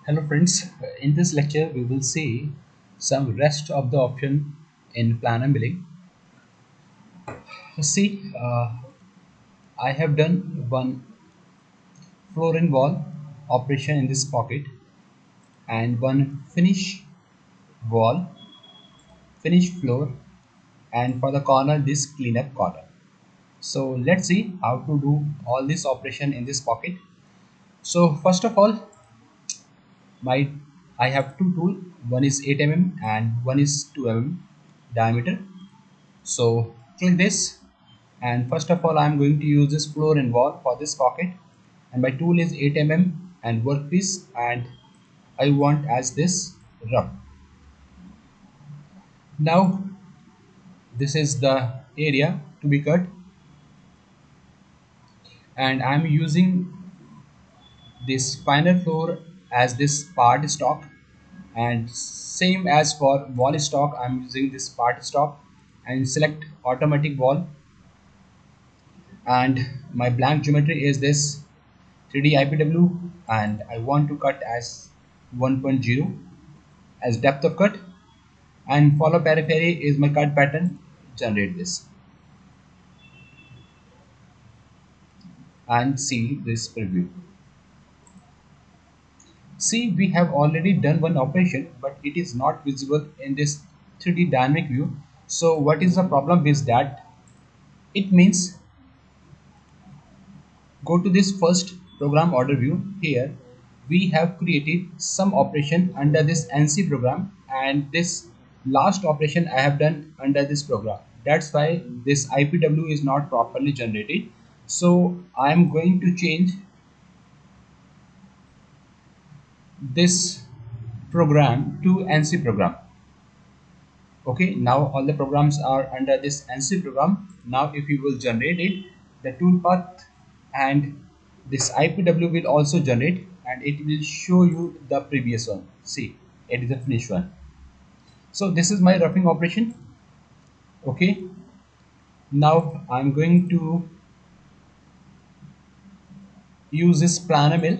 Hello friends, in this lecture we will see some rest of the option in planar milling. See, I have done one floor and wall operation in this pocket and one finish wall, finish floor, and for the corner this cleanup corner. So let's see how to do all this operation in this pocket. So first of all, my I have two tools. One is 8 mm and one is 2 mm diameter. So click this, and first of all I'm going to use this floor and wall for this pocket, and my tool is 8 mm and workpiece, and I want as this rough. Now this is the area to be cut, and I'm using this finer floor as this part stock, and same as for wall stock I'm using this part stock, and select automatic wall, and my blank geometry is this 3D IPW, and I want to cut as 1.0 as depth of cut, and follow periphery is my cut pattern. Generate this and see this preview. See, we have already done one operation, but it is not visible in this 3D dynamic view. So what is the problem is that it means go to this first program order view. Here we have created some operation under this NC program, and this last operation I have done under this program. That's why this IPW is not properly generated. So I am going to change this program to NC program. Okay, now all the programs are under this NC program. Now if you will generate it, the toolpath and this IPW will also generate, and it will show you the previous one. See, it is a finished one. So this is my roughing operation. Okay, now I'm going to use this planar mill,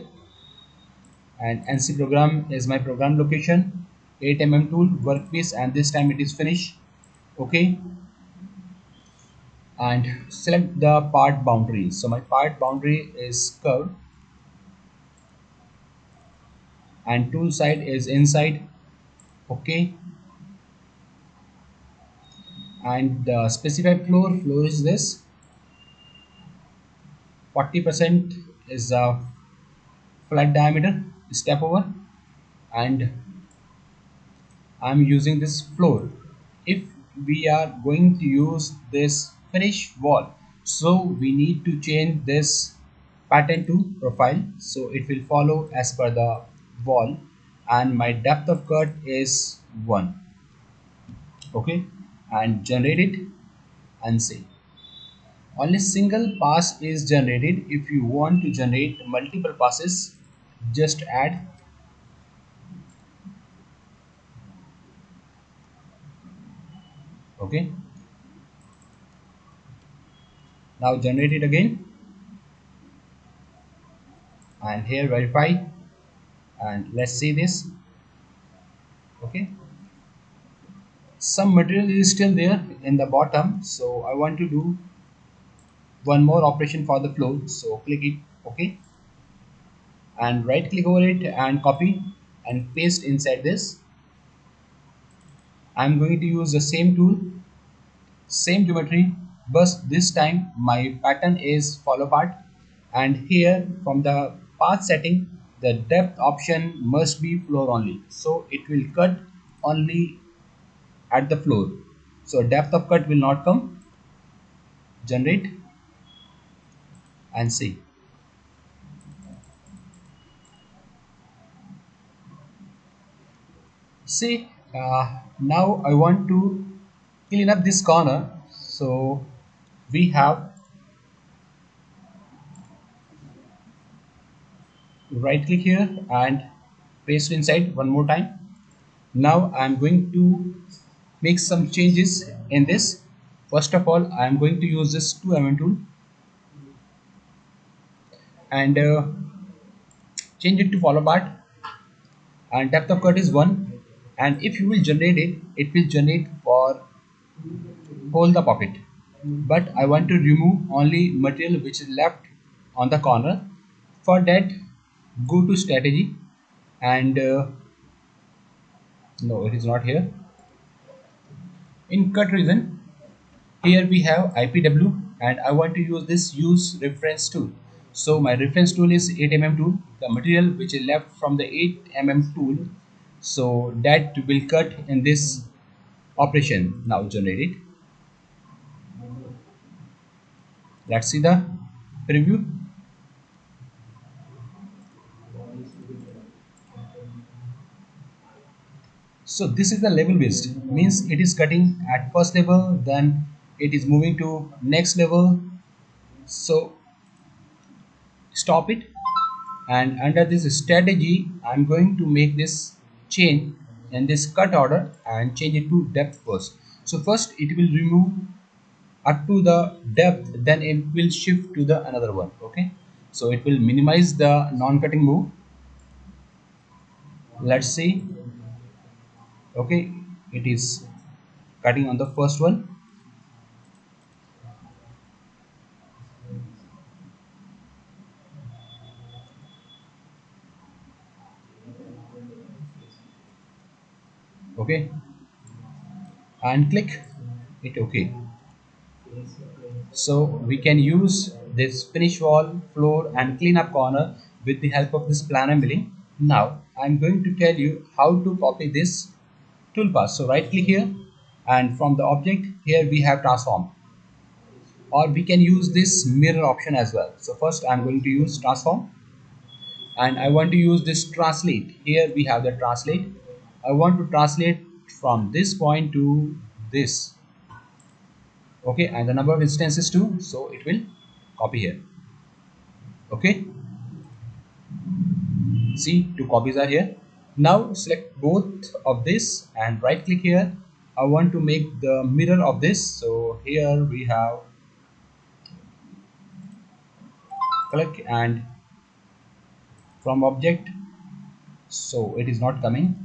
and NC program is my program location, 8 mm tool, workpiece, and this time it is finished. Okay, and select the part boundary. So my part boundary is curved, and tool side is inside. Okay, and the specified floor is this 40% is a flat diameter step over, and I'm using this floor. If we are going to use this finish wall, so we need to change this pattern to profile, so it will follow as per the wall, and my depth of cut is 1. Okay, and generate it and see. Only single pass is generated. If you want to generate multiple passes, just add. Okay, now generate it again, and here verify, and let's see this. Okay, some material is still there in the bottom, so I want to do one more operation for the flow. So click it. Okay, and right click over it and copy and paste inside this. I'm going to use the same tool, same geometry, but this time my pattern is follow part, and here from the path setting the depth option must be floor only, so it will cut only at the floor, so depth of cut will not come. Generate and see. See, now I want to clean up this corner, so we have right click here and paste inside one more time. Now I'm going to make some changes in this. First of all, I'm going to use this 2 mm tool and change it to follow part, and depth of cut is 1, and if you will generate it, it will generate for whole the pocket, but I want to remove only material which is left on the corner. For that, go to strategy, and no, it is not here. In cut region, here we have IPW, and I want to use this use reference tool. So my reference tool is 8 mm tool, the material which is left from the 8 mm tool, so that will cut in this operation. Now generate it. Let's see the preview. So this is the level based, means it is cutting at first level, then it is moving to next level. So stop it, and under this strategy I'm going to make this chain in this cut order and change it to depth first. So first it will remove up to the depth, then it will shift to the another one. Okay, so it will minimize the non-cutting move. Let's see. Okay, it is cutting on the first one. Okay, and click it. Okay, so we can use this finish wall, floor and clean up corner with the help of this planar milling. Now I'm going to tell you how to copy this toolpath. So right click here, and from the object here we have transform, or we can use this mirror option as well. So first I'm going to use transform, and I want to use this translate. Here we have the translate. I want to translate from this point to this. Okay, and the number of instances too, so it will copy here. Okay, see, two copies are here. Now select both of this and right click here. I want to make the mirror of this, so here we have click and from object, so it is not coming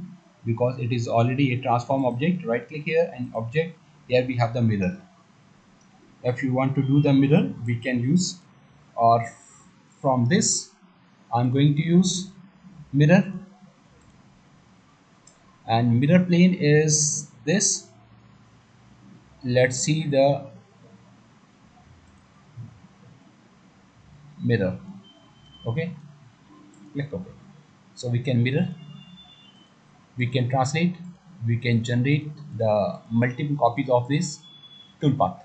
because it is already a transform object. Right click here and object, here we have the mirror. If you want to do the mirror, we can use, or from this I'm going to use mirror, and mirror plane is this. Let's see the mirror. Okay, click OK. So we can mirror, we can translate, we can generate the multiple copies of this toolpath.